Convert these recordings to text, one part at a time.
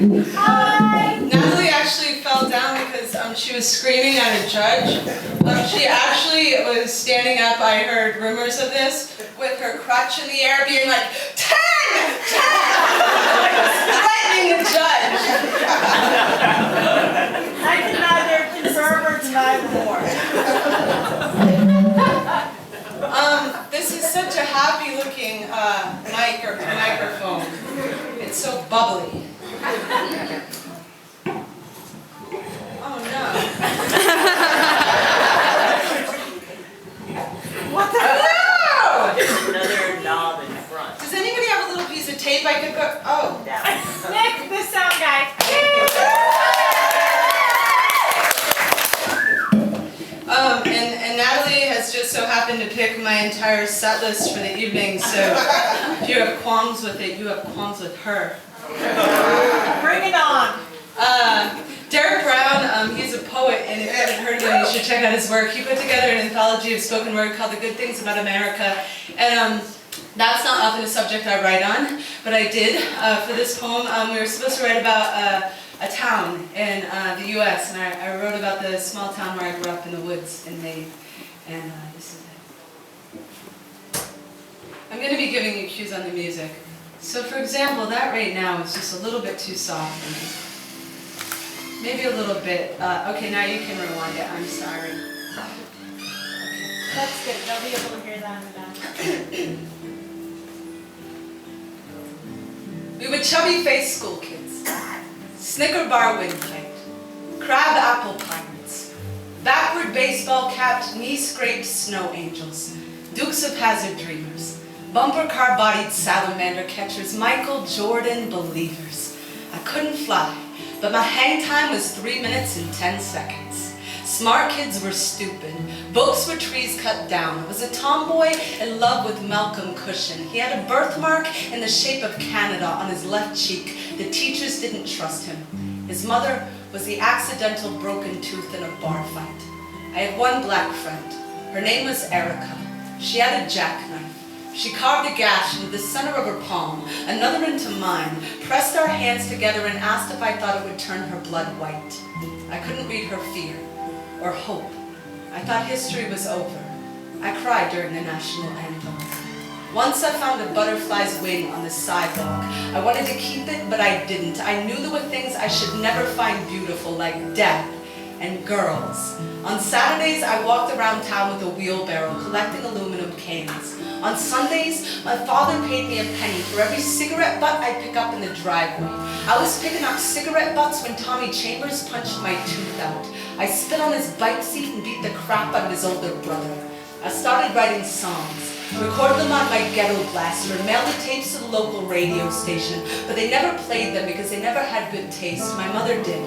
Hi! Natalie actually fell down because she was screaming at a judge. She actually was standing up, I heard rumors of this, with her crutch in the air being like, 10! 10! Threatening the judge. I can neither confirm or deny the more. This is such a happy looking mic or microphone. It's so bubbly. Oh no. What the hell? There's another knob in front. Does anybody have a little piece of tape I could put? Oh. Nick, the sound guy. And Natalie has just so happened to pick my entire set list for the evening, so if you have qualms with it, you have qualms with her. Bring it on. Derek Brown, he's a poet, and if you haven't heard of him, you should check out his work. He put together an anthology of spoken word called The Good Things About America, and that's not often a subject I write on, but I did for this poem. We were supposed to write about a town in the U.S., and I wrote about the small town where I grew up in the woods in Maine, and this is it. I'm going to be giving you cues on the music. So for example, that right now is just a little bit too soft for me. Maybe a little bit. Okay, now you can rewind it. I'm sorry. That's good. They'll be able to hear that in the back. We were chubby-faced school kids, Snicker bar windpipe, crab apple pirates, backward baseball-capped, knee-scraped snow angels, Dukes of Hazzard dreamers, bumper car-bodied salamander catchers, Michael Jordan believers. I couldn't fly, but my hang time was 3 minutes and 10 seconds. Smart kids were stupid. Books were trees cut down. I was a tomboy in love with Malcolm Cushion. He had a birthmark in the shape of Canada on his left cheek. The teachers didn't trust him. His mother was the accidental broken tooth in a bar fight. I had one black friend. Her name was Erica. She had a jackknife. She carved a gash into the center of her palm, another into mine, pressed our hands together and asked if I thought it would turn her blood white. I couldn't read her fear or hope. I thought history was over. I cried during the national anthem. Once I found a butterfly's wing on the sidewalk. I wanted to keep it, but I didn't. I knew there were things I should never find beautiful, like death and girls. On Saturdays, I walked around town with a wheelbarrow, collecting aluminum cans. On Sundays, my father paid me a penny for every cigarette butt I'd pick up in the driveway. I was picking up cigarette butts when Tommy Chambers punched my tooth out. I spit on his bike seat and beat the crap out of his older brother. I started writing songs, recorded them on my ghetto blaster, and mailed the tapes to the local radio station, but they never played them because they never had good taste. My mother did.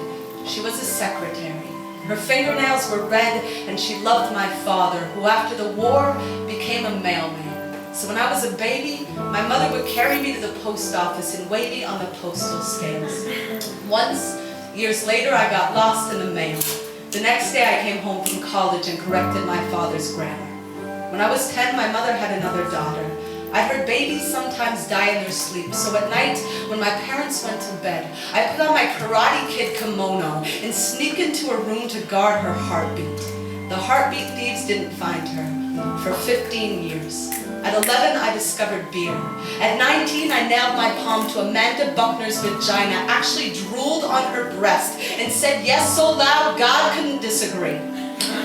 She was a secretary. Her fingernails were red, and she loved my father, who after the war became a mailman. So when I was a baby, my mother would carry me to the post office and weigh me on the postal scales. Once, years later, I got lost in the mail. The next day I came home from college and corrected my father's grammar. When I was 10, my mother had another daughter. I heard babies sometimes die in their sleep, so at night, when my parents went to bed, I put on my Karate Kid kimono and sneaked into her room to guard her heartbeat. The heartbeat thieves didn't find her for 15 years. At 11, I discovered beer. At 19, I nailed my palm to Amanda Buckner's vagina, actually drooled on her breast, and said yes so loud God couldn't disagree.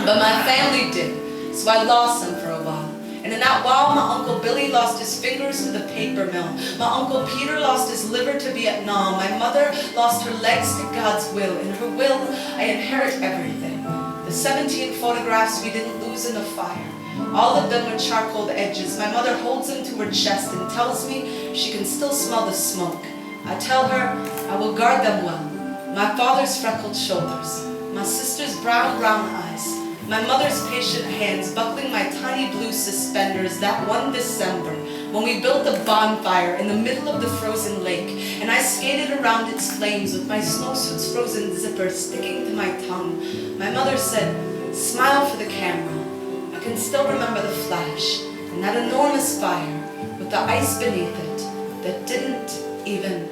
But my family did, so I lost them for a while. And in that while, my Uncle Billy lost his fingers to the paper mill. My Uncle Peter lost his liver to Vietnam. My mother lost her legs to God's will. In her will, I inherit everything. The 17 photographs we didn't lose in the fire. All of them with charcoaled edges. My mother holds them to her chest and tells me she can still smell the smoke. I tell her I will guard them well. My father's freckled shoulders. My sister's brown eyes. My mother's patient hands buckling my tiny blue suspenders that one December when we built a bonfire in the middle of the frozen lake and I skated around its flames with my snowsuit's frozen zipper sticking to my tongue. My mother said, "Smile for the camera." I can still remember the flash and that enormous fire with the ice beneath it that didn't even